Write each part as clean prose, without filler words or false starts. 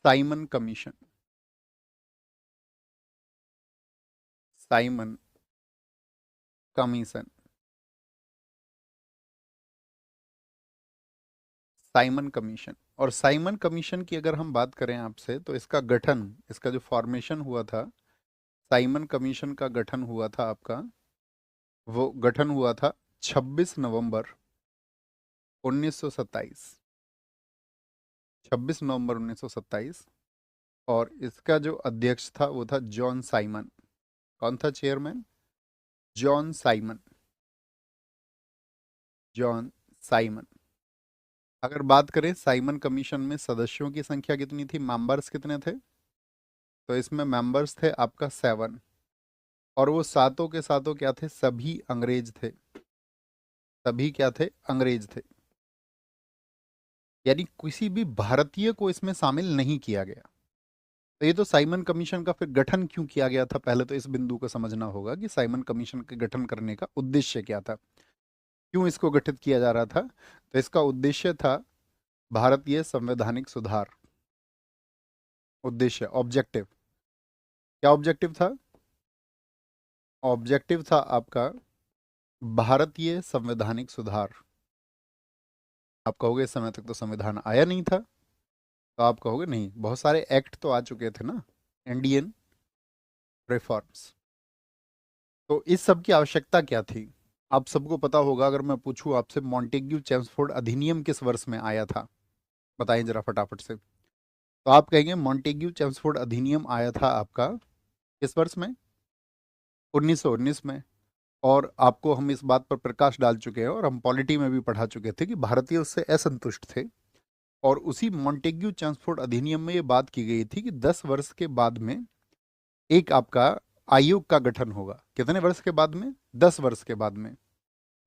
Simon commission. Simon commission. Simon commission. और Simon commission की अगर हम बात करें आपसे, तो इसका गठन, इसका जो फॉर्मेशन हुआ था, साइमन कमीशन का गठन हुआ था आपका, वो गठन हुआ था 26 नवंबर 1927। 26 नवंबर 1927। और इसका जो अध्यक्ष था वो था जॉन साइमन। कौन था chairman? John Simon. John Simon. अगर बात करें साइमन कमीशन में सदस्यों की संख्या कितनी थी, मेंबर्स कितने थे, तो इसमें मेंबर्स थे आपका 7। और वो सातों के सातों क्या थे? सभी अंग्रेज थे। सभी क्या थे? अंग्रेज थे। यानी किसी भी भारतीय को इसमें शामिल नहीं किया गया। तो ये तो साइमन कमीशन का फिर गठन क्यों किया गया था, पहले तो इस बिंदु को समझना होगा कि साइमन कमीशन के गठन करने का उद्देश्य क्या था, क्यों इसको गठित किया जा रहा था। तो इसका उद्देश्य था भारतीय संवैधानिक सुधार। उद्देश्य, ऑब्जेक्टिव। क्या ऑब्जेक्टिव था? ऑब्जेक्टिव था आपका भारतीय संवैधानिक सुधार। आप कहोगे इस समय तक तो संविधान आया नहीं था, तो आप कहोगे नहीं, बहुत सारे एक्ट तो आ चुके थे ना, इंडियन रिफॉर्म्स। तो इस सब की आवश्यकता क्या थी? आप सबको पता होगा, अगर मैं पूछूं आपसे, मॉन्टेग्यू चेम्सफोर्ड अधिनियम किस वर्ष में आया था? बताइए जरा फटाफट से। तो आप कहेंगे मॉन्टेग्यू चेम्सफोर्ड अधिनियम आया था आपका किस वर्ष में? 1919 में। और आपको हम इस बात पर प्रकाश डाल चुके हैं, और हम पॉलिटी में भी पढ़ा चुके थे कि भारतीय उससे असंतुष्ट थे। और उसी मॉन्टेग्यू चेम्सफोर्ड अधिनियम में ये बात की गई थी कि 10 वर्ष के बाद में एक आपका आयोग का गठन होगा। कितने वर्ष के बाद में? 10 वर्ष के बाद में।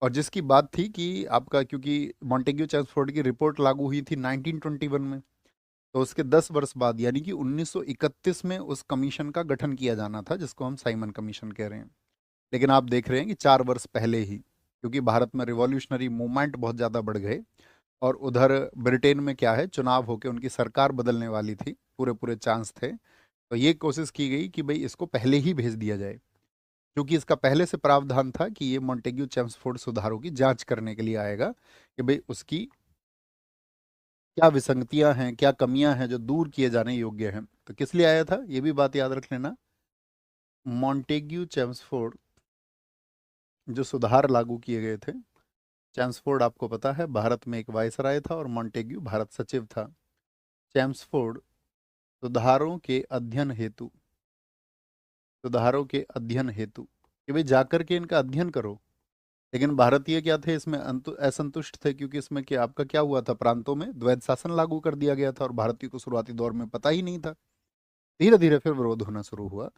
और जिसकी बात थी कि आपका, क्योंकि मॉन्टेग्यू चेम्सफोर्ड की रिपोर्ट लागू हुई थी 1921 में, तो उसके 10 वर्ष बाद यानी कि 1931 में उस कमीशन का गठन किया जाना था, जिसको हम साइमन कमीशन कह रहे हैं। लेकिन आप देख रहे हैं कि 4 वर्ष पहले ही, क्योंकि भारत में रिवॉल्यूशनरी मूवमेंट बहुत ज़्यादा बढ़ गए, और उधर ब्रिटेन में क्या है, चुनाव होकर उनकी सरकार बदलने वाली थी, पूरे पूरे चांस थे। तो ये कोशिश की गई कि भाई इसको पहले ही भेज दिया जाए, क्योंकि इसका पहले से प्रावधान था कि ये मॉन्टेग्यू चेम्सफोर्ड सुधारों की जांच करने के लिए आएगा, कि भाई उसकी क्या विसंगतियां हैं, क्या कमियां हैं जो दूर किए जाने योग्य हैं। तो किस लिए आया था, ये भी बात याद रख लेना। मॉन्टेग्यू चेम्सफोर्ड जो सुधार लागू किए गए थे, चेम्सफोर्ड आपको पता है भारत में एक वायसराय था, और मॉन्टेग्यू भारत सचिव था। चेम्सफोर्ड सुधारों के अध्ययन हेतु, सुधारों के अध्ययन हेतु, कि भाई जाकर के इनका अध्ययन करो। लेकिन भारतीय क्या थे इसमें असंतुष्ट थे, क्योंकि इसमें क्या आपका क्या हुआ था, प्रांतों में द्वैध शासन लागू कर दिया गया था, और भारतीय को शुरुआती दौर में पता ही नहीं था। धीरे धीरे फिर विरोध होना शुरू हुआ।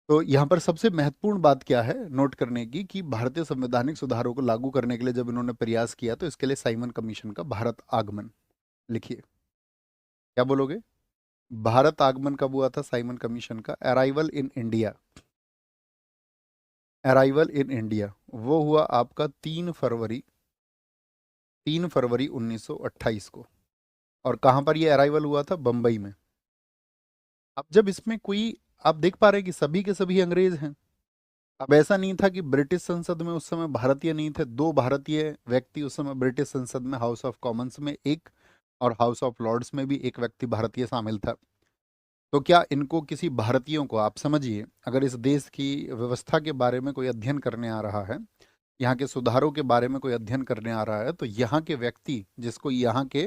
तो यहाँ पर सबसे महत्वपूर्ण बात क्या है नोट करने की, कि भारतीय संवैधानिक सुधारों को लागू करने के लिए जब इन्होंने प्रयास किया, तो इसके लिए साइमन कमीशन का भारत आगमन। लिखिए, क्या बोलोगे? भारत आगमन कब हुआ था साइमन कमीशन का? Arrival in India. Arrival in India वो हुआ आपका 3 फरवरी, 3 फरवरी 1928 को। और कहाँ पर ये अराइवल हुआ था? बम्बई में। अब जब इसमें कोई, आप देख पा रहे हैं कि सभी के सभी अंग्रेज हैं। अब ऐसा नहीं था कि ब्रिटिश संसद में उस समय भारतीय नहीं थे। 2 भारतीय व्यक्ति उस समय ब्रिटिश संसद में, हाउस ऑफ कॉमन्स में एक, और हाउस ऑफ लॉर्ड्स में भी एक व्यक्ति भारतीय शामिल था। तो क्या इनको, किसी भारतीयों को, आप समझिए, अगर इस देश की व्यवस्था के बारे में कोई अध्ययन करने आ रहा है, यहाँ के सुधारों के बारे में कोई अध्ययन करने आ रहा है, तो यहाँ के व्यक्ति जिसको यहाँ के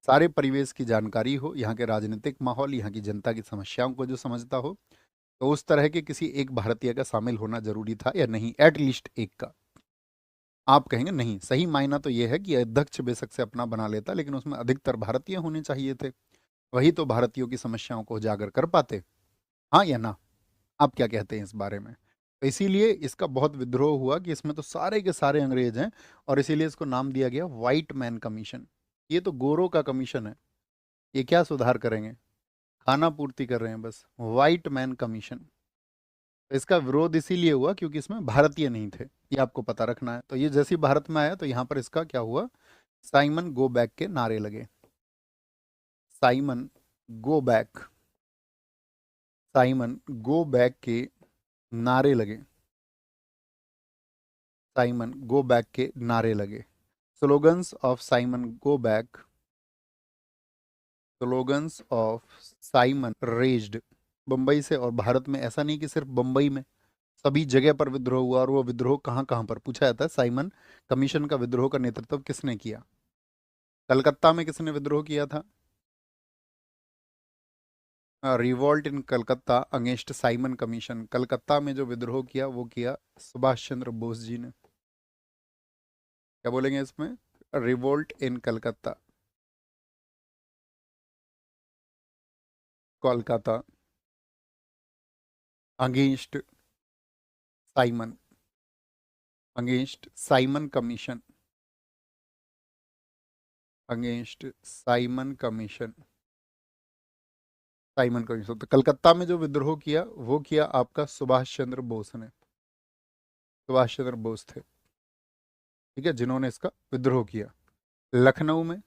सारे परिवेश की जानकारी हो, यहाँ के राजनीतिक माहौल, यहाँ की जनता की समस्याओं को जो समझता हो, तो उस तरह के किसी एक भारतीय का शामिल होना जरूरी था या नहीं? एटलीस्ट एक का। आप कहेंगे नहीं, सही मायना तो ये है कि अध्यक्ष बेशक से अपना बना लेता, लेकिन उसमें अधिकतर भारतीय होने चाहिए थे, वही तो भारतीयों की समस्याओं को उजागर कर पाते। हाँ या ना? आप क्या कहते हैं इस बारे में? तो इसीलिए इसका बहुत विद्रोह हुआ कि इसमें तो सारे के सारे अंग्रेज हैं, और इसीलिए इसको नाम दिया गया व्हाइट मैन कमीशन। ये तो गोरों का कमीशन है, ये क्या सुधार करेंगे? खाना पूर्ति कर रहे हैं बस। White man commission. तो इसका विरोध इसीलिए हुआ क्योंकि इसमें भारतीय नहीं थे, ये आपको पता रखना है। तो ये जैसे ही भारत में आया, तो यहाँ पर इसका क्या हुआ, साइमन गो बैक के नारे लगे। Simon go back, Simon go back के नारे लगे, साइमन गो बैक के नारे लगे। Slogans of Simon go back, slogans of Simon raised. Bombay से, और भारत में ऐसा नहीं कि सिर्फ बंबई में, सभी जगह पर विद्रोह हुआ। और वो विद्रोह कहाँ कहाँ पर पूछा जाता है। साइमन कमीशन का विद्रोह का नेतृत्व किसने किया? कलकत्ता में किसने विद्रोह किया था? रिवॉल्ट इन Calcutta against Simon commission. Calcutta में जो विद्रोह किया वो किया सुभाष चंद्र बोस जी ने। क्या बोलेंगे इसमें? Revolt in Calcutta, Kolkata, against Simon, against Simon commission, against Simon commission, Simon commission. तो कलकत्ता में जो विद्रोह किया वो किया आपका सुभाष चंद्र बोस ने। सुभाष चंद्र बोस थे, ठीक है, जिन्होंने इसका विद्रोह किया। लखनऊ में,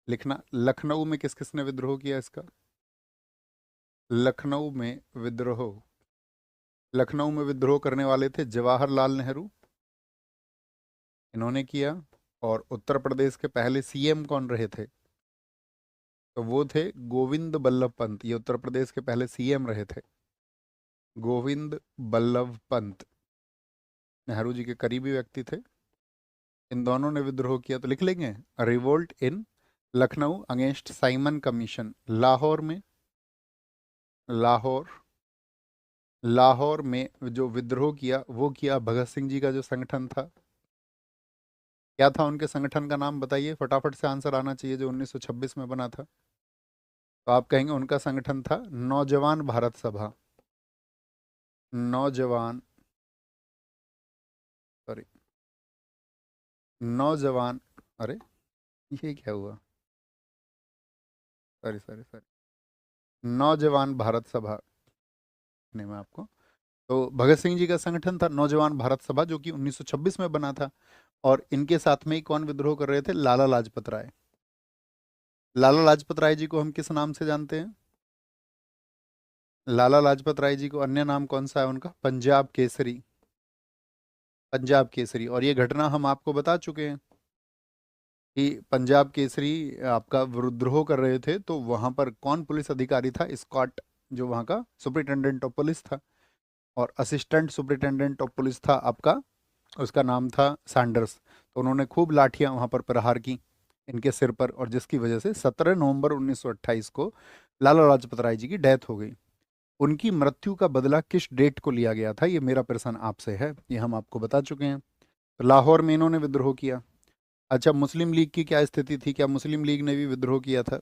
लिखना, लखनऊ में किस किसने विद्रोह किया इसका? लखनऊ में विद्रोह, लखनऊ में विद्रोह करने वाले थे जवाहरलाल नेहरू, इन्होंने किया। और उत्तर प्रदेश के पहले सीएम कौन रहे थे? तो वो थे गोविंद बल्लभ पंत। ये उत्तर प्रदेश के पहले सीएम रहे थे, गोविंद बल्लभ पंत, नेहरू जी के करीबी व्यक्ति थे। इन दोनों ने विद्रोह किया। तो लिख लेंगे revolt in Lucknow against Simon commission. Lahore में, लाहौर, लाहौर में जो विद्रोह किया वो किया भगत सिंह जी का जो संगठन था। क्या था उनके संगठन का नाम? बताइए, फटाफट से आंसर आना चाहिए। जो 1926 में बना था, तो आप कहेंगे उनका संगठन था नौजवान भारत सभा। नौजवान, सॉरी, नौजवान, अरे ये क्या हुआ, सॉरी सॉरी सॉरी, नौजवान भारत सभा ने मैं आपको, तो भगत सिंह जी का संगठन था नौजवान भारत सभा, जो कि 1926 में बना था। और इनके साथ में ही कौन विद्रोह कर रहे थे? लाला लाजपत राय। लाला लाजपत राय जी को हम किस नाम से जानते हैं? लाला लाजपत राय जी को अन्य नाम कौन सा है उनका? पंजाब केसरी, पंजाब केसरी। और ये घटना हम आपको बता चुके हैं कि पंजाब केसरी आपका विद्रोह कर रहे थे, तो वहां पर कौन पुलिस अधिकारी था? स्कॉट, जो वहां का सुपरिटेंडेंट ऑफ पुलिस था। और असिस्टेंट सुपरिटेंडेंट ऑफ पुलिस था आपका, उसका नाम था सैंडर्स। तो उन्होंने खूब लाठियां वहां पर प्रहार की इनके सिर पर, और जिसकी वजह से 17 नवंबर 1928 को लाला लाजपत राय जी की डेथ हो गई। उनकी मृत्यु का बदला किस डेट को लिया गया था? ये मेरा प्रश्न आपसे है, ये हम आपको बता चुके हैं। तो लाहौर में इन्होंने विद्रोह किया। अच्छा, मुस्लिम लीग की क्या स्थिति थी? क्या मुस्लिम लीग ने भी विद्रोह किया था?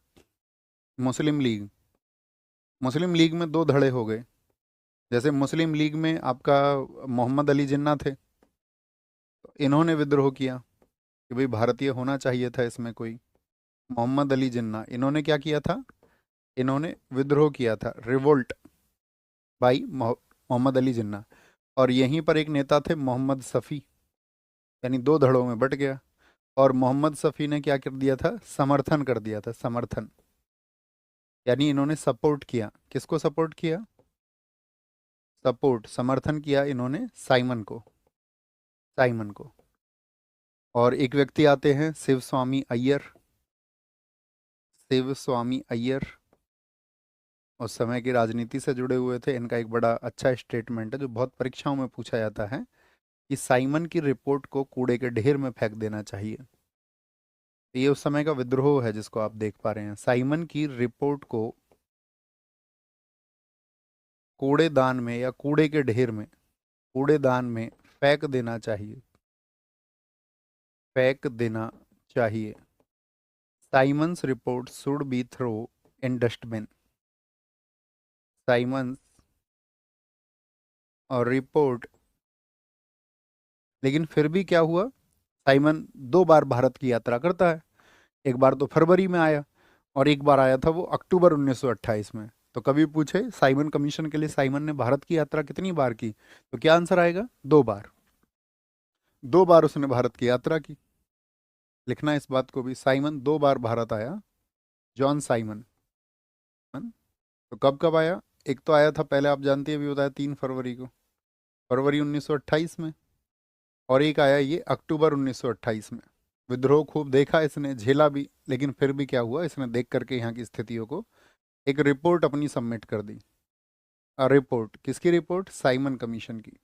मुस्लिम लीग, मुस्लिम लीग में दो धड़े हो गए। जैसे मुस्लिम लीग में आपका मोहम्मद अली जिन्ना थे, तो इन्होंने विद्रोह किया कि भाई भारतीय होना चाहिए था इसमें कोई। मोहम्मद अली जिन्ना, इन्होंने क्या किया था? इन्होंने विद्रोह किया था, रिवोल्ट भाई मोहम्मद अली जिन्ना। और यहीं पर एक नेता थे मोहम्मद सफ़ी, यानी दो धड़ों में बट गया। और मोहम्मद सफ़ी ने क्या कर दिया था? समर्थन कर दिया था, समर्थन, यानी इन्होंने सपोर्ट किया। किसको सपोर्ट किया? सपोर्ट, समर्थन किया इन्होंने साइमन को, साइमन को। और एक व्यक्ति आते हैं शिव स्वामी अय्यर, शिव स्वामी अय्यर उस समय की राजनीति से जुड़े हुए थे। इनका एक बड़ा अच्छा स्टेटमेंट है जो बहुत परीक्षाओं में पूछा जाता है, कि साइमन की रिपोर्ट को कूड़े के ढेर में फेंक देना चाहिए। तो ये उस समय का विद्रोह है जिसको आप देख पा रहे हैं। साइमन की रिपोर्ट को कूड़ेदान में या कूड़े के ढेर में, कूड़ेदान में फेंक देना चाहिए, फेंक देना चाहिए। Simon's report should be throw in dustbin. Simon's और रिपोर्ट, लेकिन फिर भी क्या हुआ? साइमन दो बार भारत की यात्रा करता है। एक बार तो फरवरी में आया, और एक बार आया था वो अक्टूबर 1928 में। तो कभी पूछे साइमन कमीशन के लिए साइमन ने भारत की यात्रा कितनी बार की, तो क्या आंसर आएगा? दो बार। दो बार उसने भारत की यात्रा की। लिखना इस बात को भी, साइमन दो बार भारत आया, जॉन साइमन। तो कब कब आया? एक तो आया था पहले, आप जानते हैं, अभी बताया 3 फरवरी को, फरवरी 1928 में। और एक आया ये अक्टूबर 1928 में। विद्रोह खूब देखा इसने, झेला भी, लेकिन फिर भी क्या हुआ, इसने देख करके यहाँ की स्थितियों को एक रिपोर्ट अपनी सबमिट कर दी। रिपोर्ट किसकी? रिपोर्ट साइमन कमीशन की।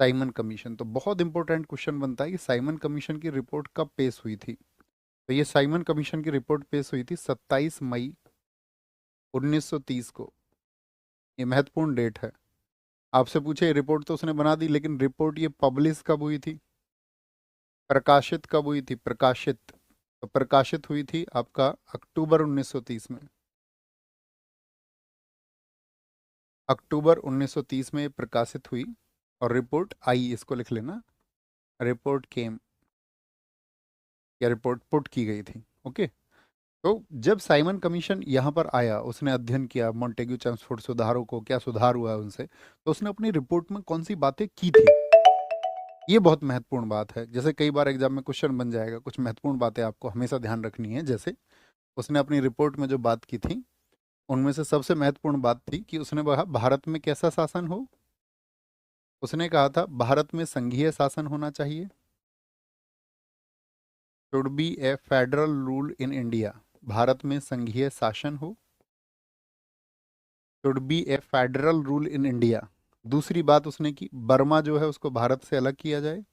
साइमन कमीशन, तो बहुत इंपॉर्टेंट क्वेश्चन बनता है कि साइमन कमीशन की रिपोर्ट कब पेश हुई थी। तो ये साइमन कमीशन की रिपोर्ट पेश हुई थी 27 मई 1930 को। ये महत्वपूर्ण डेट है। आपसे पूछे रिपोर्ट तो उसने बना दी, लेकिन रिपोर्ट ये पब्लिश कब हुई थी, प्रकाशित कब हुई थी? प्रकाशित, तो प्रकाशित हुई थी आपका अक्टूबर 1930 में। अक्टूबर 1930 में ये प्रकाशित हुई और रिपोर्ट आई, इसको लिख लेना, रिपोर्ट केम, या रिपोर्ट पुट की गई थी। ओके। तो जब साइमन कमीशन यहाँ पर आया, उसने अध्ययन किया मॉन्टेग्यू चेम्सफोर्ड सुधारों को, क्या सुधार हुआ है उनसे, तो उसने अपनी रिपोर्ट में कौन सी बातें की थी, ये बहुत महत्वपूर्ण बात है। जैसे कई बार एग्जाम में क्वेश्चन बन जाएगा, कुछ महत्वपूर्ण बातें आपको हमेशा ध्यान रखनी है। जैसे उसने अपनी रिपोर्ट में जो बात की थी, उनमें से सबसे महत्वपूर्ण बात थी कि उसने कहा भारत में कैसा शासन हो। उसने कहा था भारत में संघीय शासन होना चाहिए, should be A federal rule in India, Bharat में संघीय शासन हो, should be A federal rule in India. दूसरी बात उसने की, बर्मा जो है उसको भारत से अलग किया जाए।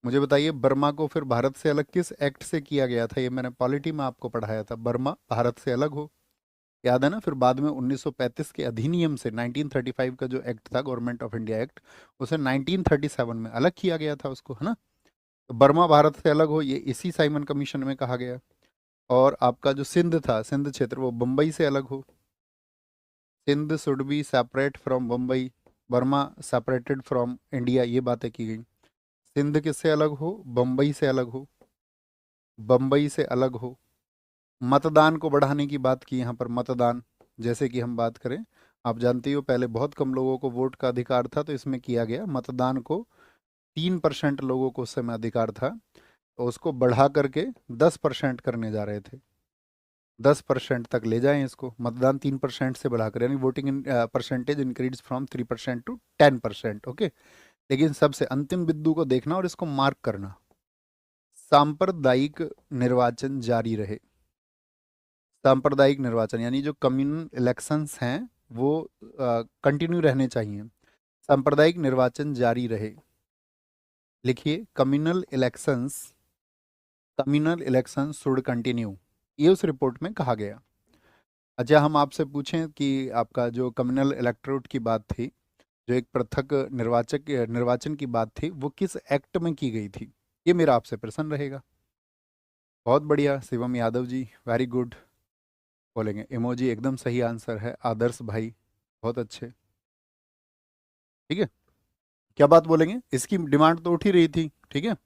मुझे बताइए, बर्मा को फिर भारत से अलग किस एक्ट से किया गया था? ये मैंने पॉलिटी में आपको पढ़ाया था, बर्मा भारत से अलग हो, याद है ना। फिर बाद में 1935 के अधिनियम से, 1935 का जो एक्ट था, गवर्नमेंट ऑफ इंडिया एक्ट, उसे 1937 में अलग किया गया था उसको, है ना। तो बर्मा भारत से अलग हो, ये इसी साइमन कमीशन में कहा गया। और आपका जो सिंध था, सिंध क्षेत्र, वो बम्बई से अलग हो, Sindh should be separate from Bombay, Burma separated from India, ये बातें की गई। सिंध किससे अलग हो? बम्बई से अलग हो, बम्बई से अलग हो। मतदान को बढ़ाने की बात की यहाँ पर, मतदान, जैसे कि हम बात करें, आप जानते हो पहले बहुत कम लोगों को वोट का अधिकार था, तो इसमें किया गया मतदान को, 3% लोगों को उस समय अधिकार था, तो उसको बढ़ा करके 10% करने जा रहे थे। 10% तक ले जाएं इसको, मतदान 3% से बढ़ाकर, यानी voting percentage increase from 3% to 10%। Okay. लेकिन सबसे अंतिम बिंदु को देखना और इसको मार्क करना, सांप्रदायिक निर्वाचन जारी रहे। सांप्रदायिक निर्वाचन यानी जो कम्युनल इलेक्शंस हैं वो कंटिन्यू रहने चाहिए। सांप्रदायिक निर्वाचन जारी रहे, लिखिए कम्युनल इलेक्शन शुड कंटिन्यू, ये उस रिपोर्ट में कहा गया। अच्छा, हम आपसे पूछें कि आपका जो कम्युनल इलेक्टोरेट की बात थी, जो एक पृथक निर्वाचन की बात थी, वो किस एक्ट में की गई थी, ये मेरा आपसे प्रश्न रहेगा। बहुत बढ़िया शिवम यादव जी, वेरी गुड। बोलेंगे इमोजी, एकदम सही आंसर है आदर्श भाई, बहुत अच्छे। ठीक है, क्या बात बोलेंगे, इसकी डिमांड तो उठ ही रही थी। ठीक है,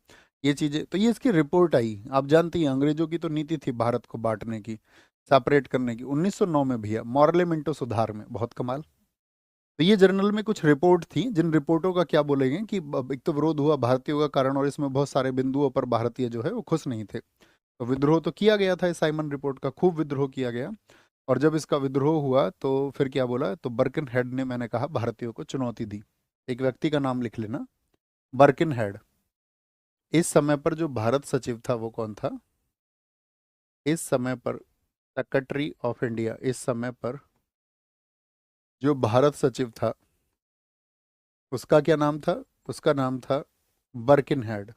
ये चीजें, तो ये इसकी रिपोर्ट आई। आप जानती हैं अंग्रेजों की तो नीति थी भारत को बांटने की, सेपरेट करने की, 1909 में भैया, मॉरले मिंटो सुधार में, बहुत कमाल। तो ये जर्नल में कुछ रिपोर्ट थी, जिन रिपोर्टों का क्या बोलेंगे कि एक तो विरोध हुआ भारतीयों का कारण, और इसमें बहुत सारे बिंदुओं पर भारतीय जो है वो खुश नहीं थे। तो विद्रोह तो किया गया था इस साइमन रिपोर्ट का, खूब विद्रोह किया गया। और जब इसका विद्रोह हुआ तो फिर क्या बोला, तो बर्किन हेड ने, मैंने कहा, भारतीयों को चुनौती दी। एक व्यक्ति का नाम लिख लेना, बर्किन हेड। इस समय पर जो भारत सचिव था वो कौन था? इस समय पर सेक्रेटरी ऑफ इंडिया, इस समय पर जो भारत सचिव था, उसका क्या नाम था? उसका नाम था बर्किन हेड,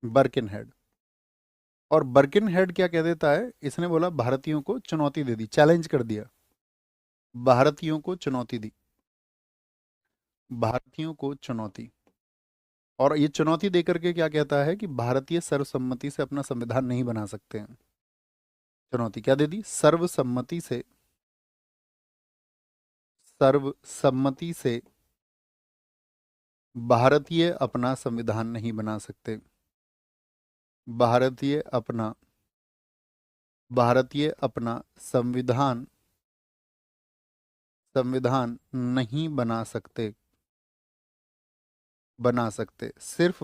बर्किन हेड। और बर्किन हेड क्या कह देता है, इसने बोला भारतीयों को चुनौती दे दी, चैलेंज कर दिया, भारतीयों को चुनौती दी, भारतीयों को चुनौती। और ये चुनौती देकर के क्या कहता है कि भारतीय सर्वसम्मति से अपना संविधान नहीं बना सकते हैं। चुनौती क्या दे दी? सर्वसम्मति से, सर्वसम्मति से भारतीय अपना संविधान नहीं बना सकते, भारतीय अपना, भारतीय अपना संविधान, संविधान नहीं बना सकते, बना सकते, सिर्फ